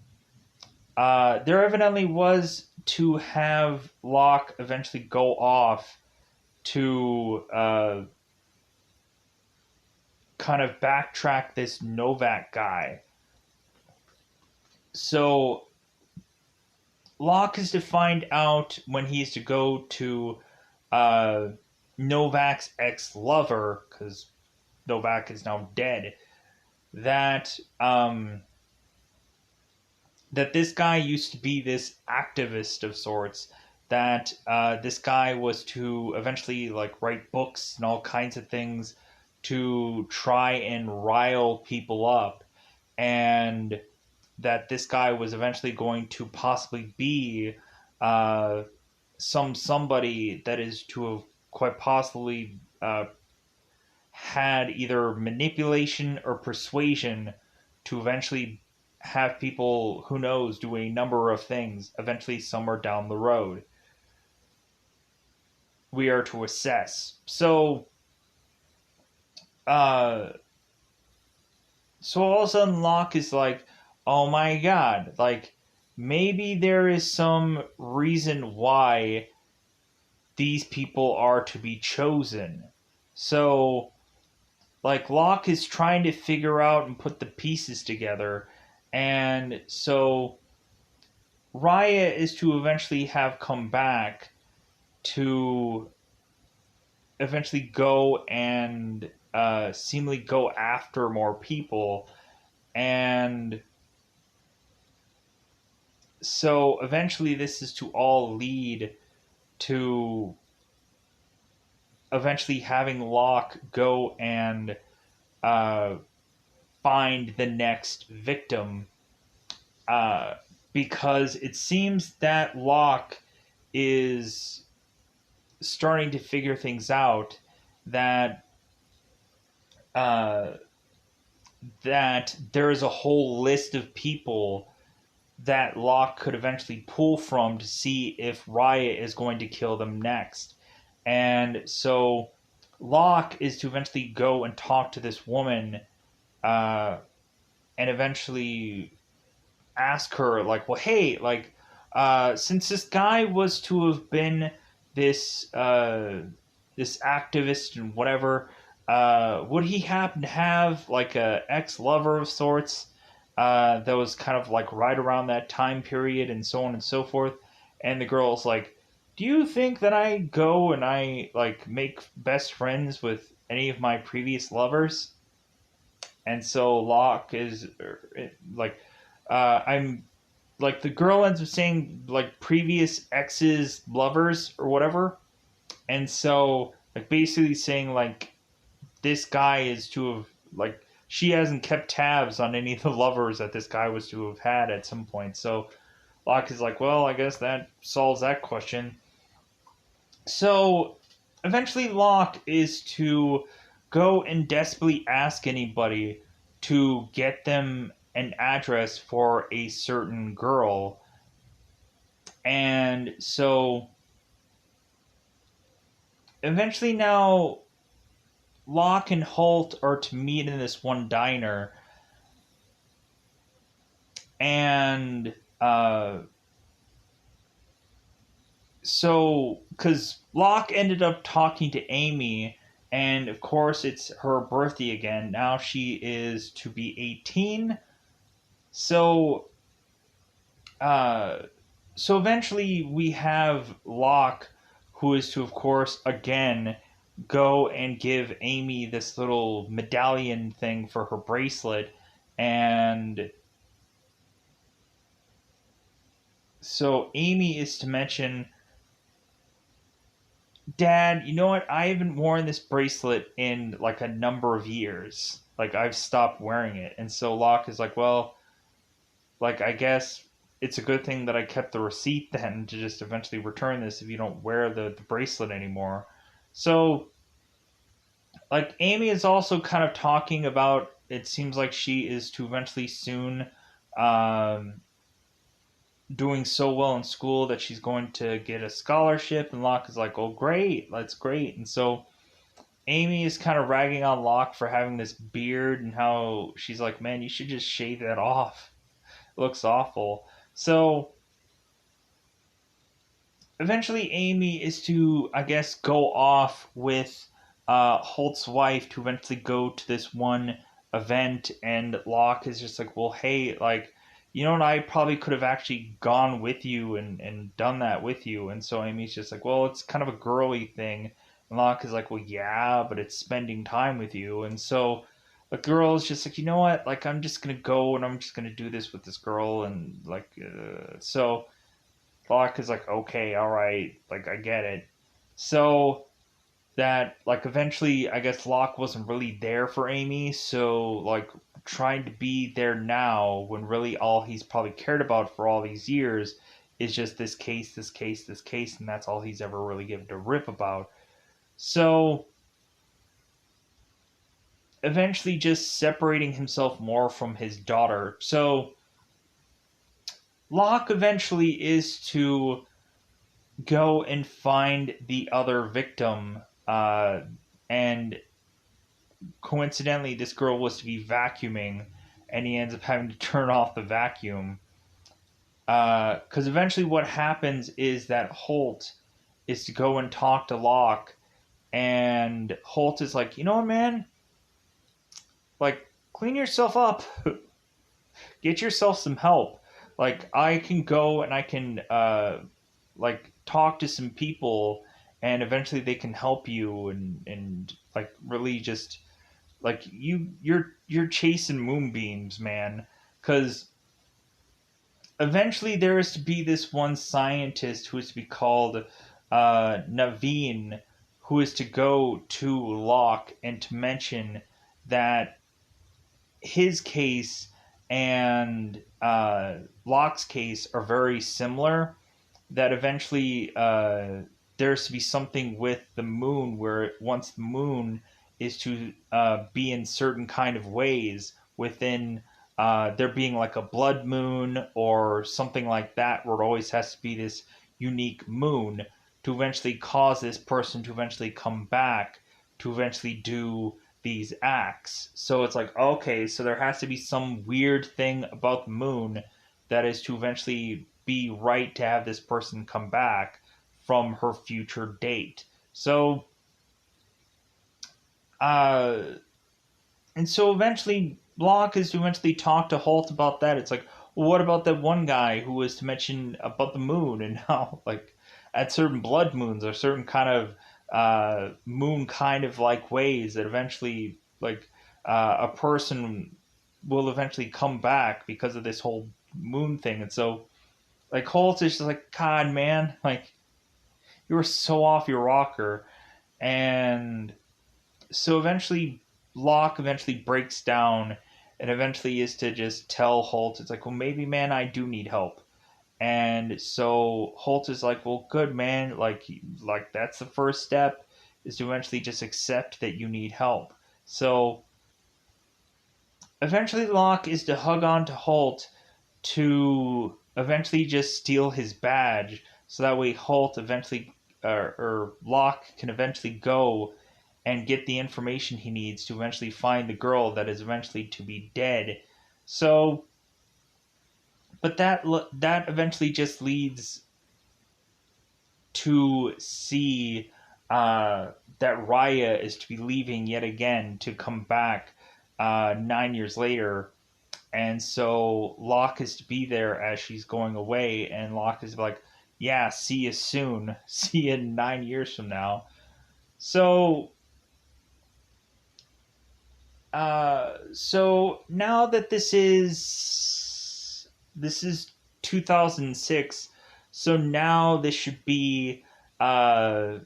There evidently was to have Locke eventually go off to kind of backtrack this Novak guy. So Locke is to find out when he is to go to uh, Novak's ex-lover, because Novak is now dead, that that this guy used to be this activist of sorts, that this guy was to eventually like write books and all kinds of things to try and rile people up, and that this guy was eventually going to possibly be somebody that is to have quite possibly had either manipulation or persuasion to eventually have people, who knows, do a number of things eventually somewhere down the road. We are to assess. Uh, so all of a sudden Locke is like, oh my god, like maybe there is some reason why these people are to be chosen. So like Locke is trying to figure out and put the pieces together, and so Raya is to eventually have come back to eventually go and seemingly go after more people. And so eventually this is to all lead to eventually having Locke go and uh, find the next victim, uh, because it seems that Locke is starting to figure things out, that uh, that there is a whole list of people that Locke could eventually pull from to see if Raya is going to kill them next. And so Locke is to eventually go and talk to this woman, uh, and eventually ask her, like, well, hey, like, since this guy was to have been this this activist and whatever, would he happen to have like a ex lover of sorts that was kind of like right around that time period, and so on and so forth? And the girl's like, "Do you think that I go and I like make best friends with any of my previous lovers?" And so Locke is like, I'm like, the girl ends up saying like previous exes lovers or whatever, and so like basically saying like this guy is to have like, she hasn't kept tabs on any of the lovers that this guy was to have had at some point. So Locke is like, well, I guess that solves that question. So eventually Locke is to go and desperately ask anybody to get them an address for a certain girl. And so eventually now Locke and Holt are to meet in this one diner. And so, because Locke ended up talking to Amy, and of course it's her birthday again. Now she is to be 18. So, uh, so eventually we have Locke, who is to, of course, again go and give Amy this little medallion thing for her bracelet. And so Amy is to mention, Dad, you know what? I haven't worn this bracelet in like a number of years. Like I've stopped wearing it. And so Locke is like, well, like I guess it's a good thing that I kept the receipt then to just eventually return this if you don't wear the bracelet anymore. So like Amy is also kind of talking about, it seems like she is to eventually soon um doing so well in school that she's going to get a scholarship, and Locke is like, oh great, that's great. And so Amy is kind of ragging on Locke for having this beard and how she's like, man, you should just shave that off. It looks awful. So eventually, Amy is to, I guess, go off with Holt's wife to eventually go to this one event, and Locke is just like, well, hey, like, you know, and I probably could have actually gone with you and done that with you. And so Amy's just like, well, it's kind of a girly thing. And Locke is like, well, yeah, but it's spending time with you. And so the girl is just like, you know what? Like, I'm just going to go and I'm just going to do this with this girl. And, like, so Locke is like, okay, all right, like, I get it. So that, like, eventually, I guess Locke wasn't really there for Amy. So, like, trying to be there now when really all he's probably cared about for all these years is just this case, this case, this case, and that's all he's ever really given a rip about. So eventually just separating himself more from his daughter. So Locke eventually is to go and find the other victim. And coincidentally, this girl was to be vacuuming, and he ends up having to turn off the vacuum. Because eventually, what happens is that Holt is to go and talk to Locke, and Holt is like, you know what, man? Like, clean yourself up. Get yourself some help. Like, I can go and I can like talk to some people, and eventually they can help you, and like really just like you're chasing moonbeams, man. Because eventually there is to be this one scientist who is to be called Naveen, who is to go to Locke and to mention that his case and Locke's case are very similar. That eventually there's to be something with the moon where once the moon is to be in certain kind of ways within there being like a blood moon or something like that, where it always has to be this unique moon to eventually cause this person to eventually come back to eventually do these acts. So it's like, okay, so there has to be some weird thing about the moon that is to eventually be right to have this person come back from her future date. So, uh, and so eventually Locke is to eventually talk to Holt about that. It's like, well, what about that one guy who was to mention about the moon and how, like, at certain blood moons or certain kind of moon kind of like ways that eventually, like, a person will eventually come back because of this whole moon thing. And so, like, Holt is just like, God, man, like, you were so off your rocker. And so eventually Locke eventually breaks down and eventually is to just tell Holt, it's like, well, maybe, man, I do need help. And so Holt is like, well, good, man, like that's the first step, is to eventually just accept that you need help. So eventually Locke is to hug on to Holt to eventually just steal his badge, so that way Holt eventually, or Locke can eventually go and get the information he needs to eventually find the girl that is eventually to be dead. So, but that eventually just leads to see that Raya is to be leaving yet again to come back 9 years later. And so Locke is to be there as she's going away, and Locke is like, "Yeah, see you soon. See you 9 years from now." So, so now that this is 2006, so now this should be uh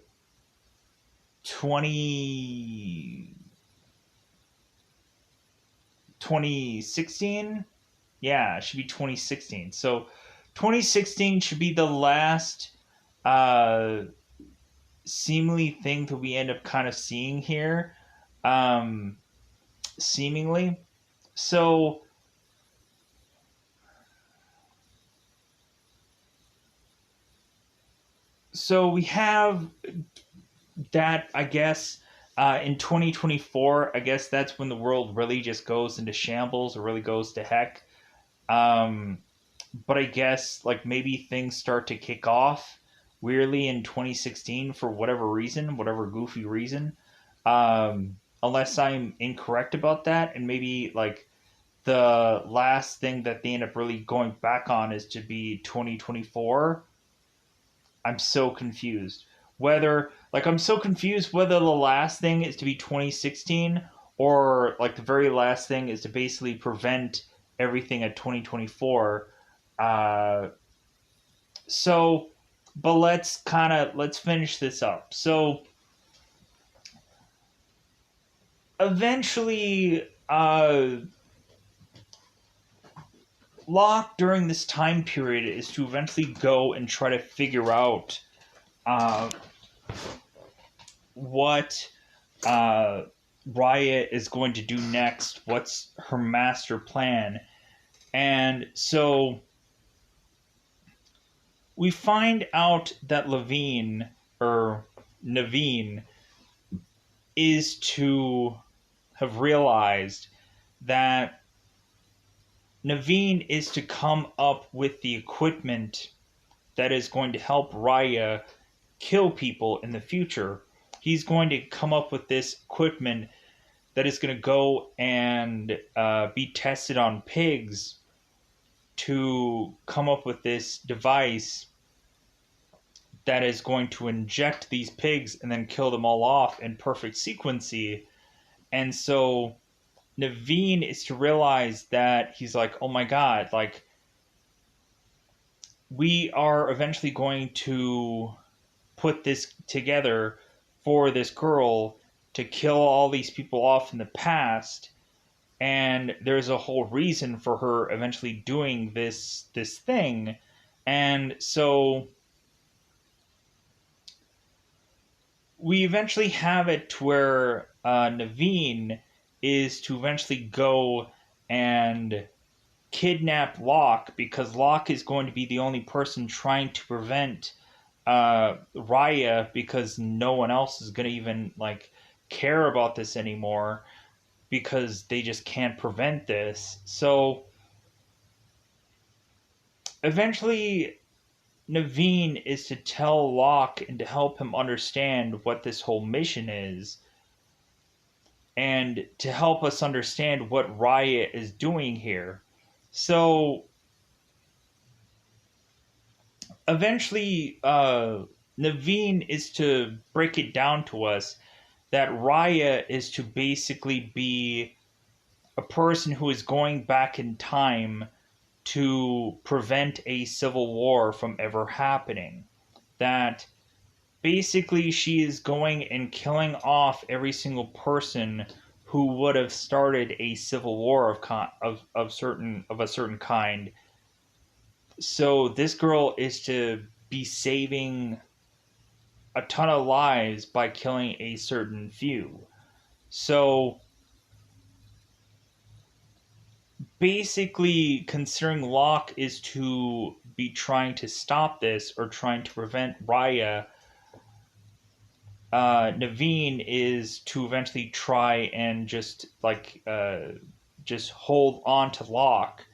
20 2016. Yeah, it should be 2016. So 2016 should be the last uh seemingly thing that we end up kind of seeing here. Um Seemingly. So we have that, I guess, in 2024, I guess that's when the world really just goes into shambles or really goes to heck. Um, but I guess like maybe things start to kick off weirdly in 2016 for whatever reason, whatever goofy reason. Unless I'm incorrect about that, and maybe like the last thing that they end up really going back on is to be 2024. I'm so confused. I'm so confused whether the last thing is to be 2016 or like the very last thing is to basically prevent everything at 2024. Uh, so, but let's finish this up. So, eventually, Locke during this time period is to eventually go and try to figure out uh, what uh, Raya is going to do next, what's her master plan. And so we find out that Levine, or Naveen, is to have realized that Naveen is to come up with the equipment that is going to help Raya kill people in the future. He's going to come up with this equipment that is going to go and be tested on pigs to come up with this device that is going to inject these pigs and then kill them all off in perfect sequency. And so Naveen is to realize that he's like, oh my god, like we are eventually going to put this together for this girl to kill all these people off in the past, and there's a whole reason for her eventually doing this thing. And so we eventually have it to where Naveen is to eventually go and kidnap Locke, because Locke is going to be the only person trying to prevent Raya, because no one else is going to even like care about this anymore because they just can't prevent this. So eventually Naveen is to tell Locke and to help him understand what this whole mission is, and to help us understand what Raya is doing here. So eventually, Naveen is to break it down to us that Raya is to basically be a person who is going back in time to prevent a civil war from ever happening. That basically she is going and killing off every single person who would have started a civil war of a certain kind. So this girl is to be saving a ton of lives by killing a certain few. So basically, considering Locke is to be trying to stop this or trying to prevent Raya, Naveen is to eventually try and just hold on to Locke.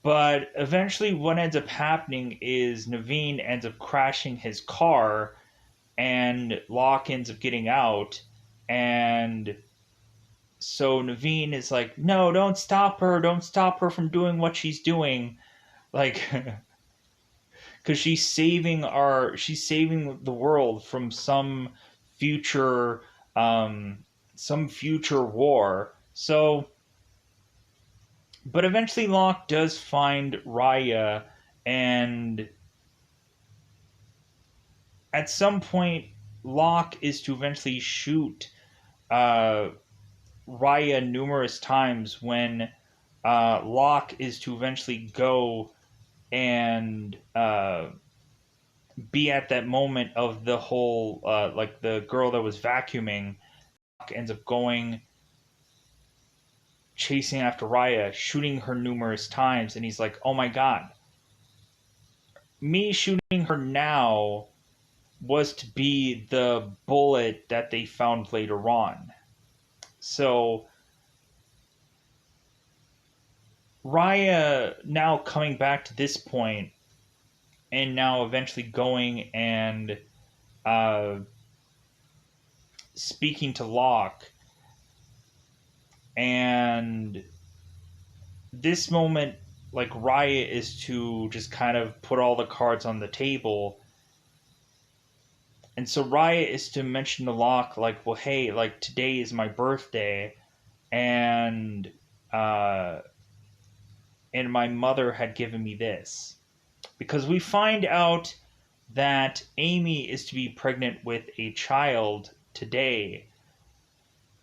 But eventually, what ends up happening is Naveen ends up crashing his car, and Locke ends up getting out. And so Naveen is like, "No, don't stop her! Don't stop her from doing what she's doing!" Like, because she's saving the world from future, some future war. So, but eventually, Locke does find Raya, and at some point, Locke is to eventually shoot uh, Raya numerous times when Locke is to eventually go and be at that moment of the whole like the girl that was vacuuming. Locke ends up going chasing after Raya, shooting her numerous times, and he's like, "Oh my god, me shooting her now was to be the bullet that they found later on." So Raya now coming back to this point and now eventually going and uh, speaking to Locke, and this moment, like, Raya is to just kind of put all the cards on the table. And so Raya is to mention to Locke, like, well, hey, like, today is my birthday, and uh, and my mother had given me this. Because we find out that Amy is to be pregnant with a child today,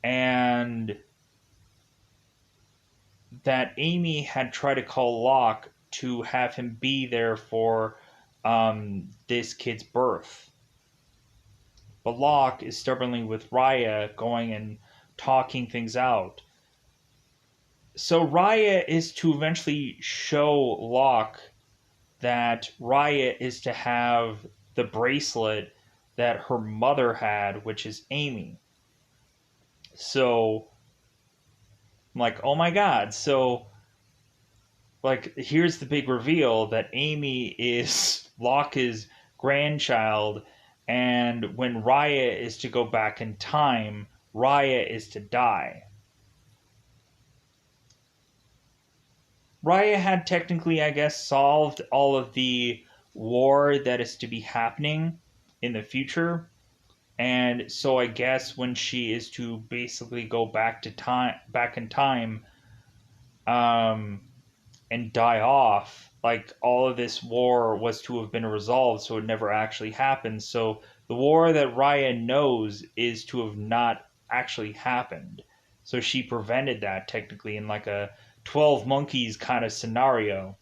and that Amy had tried to call Locke to have him be there for this kid's birth. But Locke is stubbornly with Raya going and talking things out. So Raya is to eventually show Locke that Raya is to have the bracelet that her mother had, which is Amy. So I'm like, oh my god. So, like, here's the big reveal that Amy is Locke's grandchild, and when Raya is to go back in time, Raya is to die. Raya had technically, I guess, solved all of the war that is to be happening in the future. And so I guess when she is to basically go back in time, um, and die off, like, all of this war was to have been resolved, so it never actually happened. So the war that Raya knows is to have not actually happened. So she prevented that technically in like a 12 monkeys kind of scenario.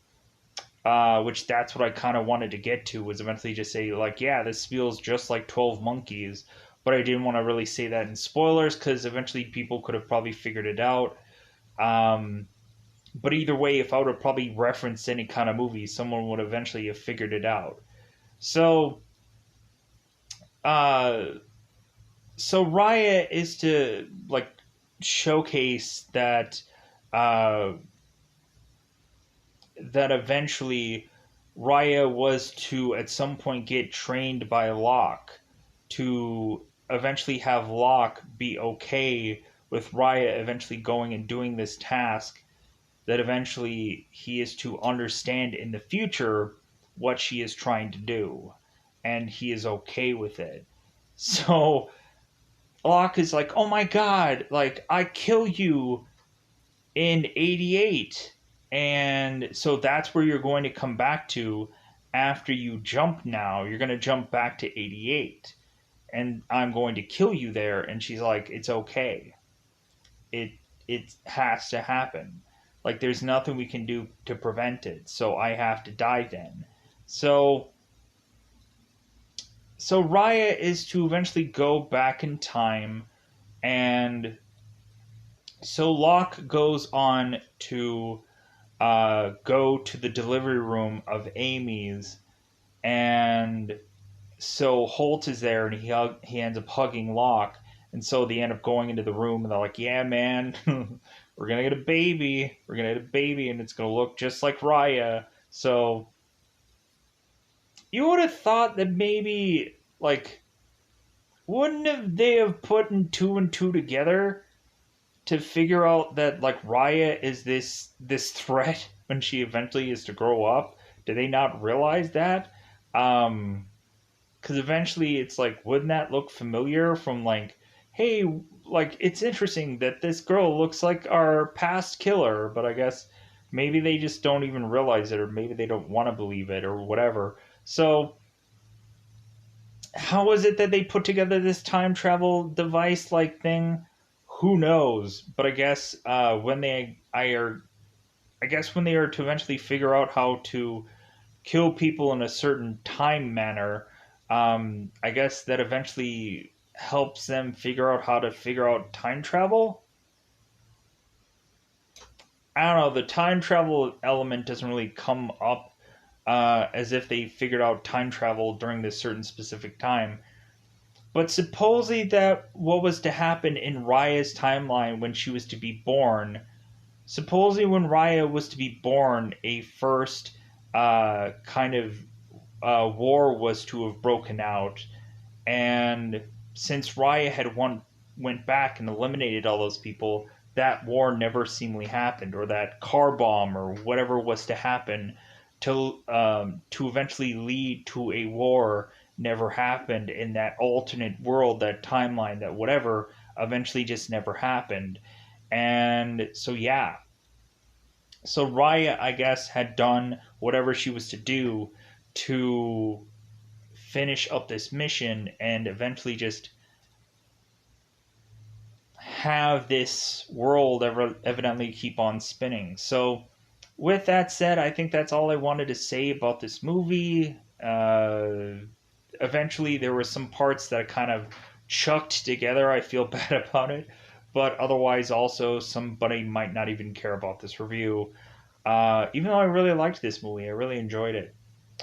Which that's what I kind of wanted to get to, was eventually just say, like, yeah, this feels just like 12 monkeys, but I didn't want to really say that in spoilers because eventually people could have probably figured it out. Um, but either way, if I would have probably referenced any kind of movie, someone would eventually have figured it out. So, uh, so Raya is to, like, showcase that uh, that eventually Raya was to at some point get trained by Locke to eventually have Locke be okay with Raya eventually going and doing this task, that eventually he is to understand in the future what she is trying to do, and he is okay with it. So Locke is like, oh my god, like, I kill you in 88. And so that's where you're going to come back to after you jump now. You're going to jump back to 88. And I'm going to kill you there. And she's like, it's okay. It it has to happen. Like, there's nothing we can do to prevent it. So I have to die then. So Raya is to eventually go back in time and So Locke goes on to go to the delivery room of Amy's, and so Holt is there, and he ends up hugging Locke, and so they end up going into the room, and they're like, "Yeah, man, we're gonna get a baby. We're gonna get a baby, and it's gonna look just like Raya." So you would have thought that maybe like wouldn't have they have put two and two together to figure out that like Raya is this threat when she eventually is to grow up? Do they not realize that? Um, because eventually it's like, wouldn't that look familiar from like, hey, like it's interesting that this girl looks like our past killer, but I guess maybe they just don't even realize it, or maybe they don't want to believe it, or whatever. So how is it that they put together this time travel device like thing? Who knows? But I guess I guess when they are to eventually figure out how to kill people in a certain time manner, I guess that eventually helps them figure out how to figure out time travel. I don't know. The time travel element doesn't really come up as if they figured out time travel during this certain specific time. But supposedly that what was to happen in Raya's timeline when she was to be born. Supposedly when Raya was to be born, a first kind of war was to have broken out, and since Raya had went back and eliminated all those people, that war never seemingly happened, or that car bomb or whatever was to happen to eventually lead to a war never happened in that alternate world, that timeline, that whatever eventually just never happened. And so yeah, so Raya, I guess, had done whatever she was to do to finish up this mission and eventually just have this world evidently keep on spinning. So, with that said, I think that's all I wanted to say about this movie. Eventually, there were some parts that I kind of chucked together. I feel bad about it. But otherwise, also, somebody might not even care about this review. Even though I really liked this movie, I really enjoyed it.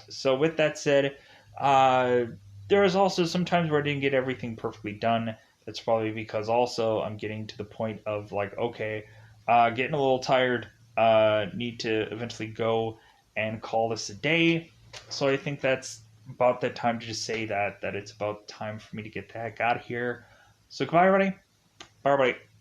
So with that said, uh, there was also some times where I didn't get everything perfectly done. That's probably because also I'm getting to the point of like, okay, getting a little tired. Need to eventually go and call this a day. So I think that's about that time to just say that it's about time for me to get the heck out of here. So goodbye, everybody. Bye, everybody.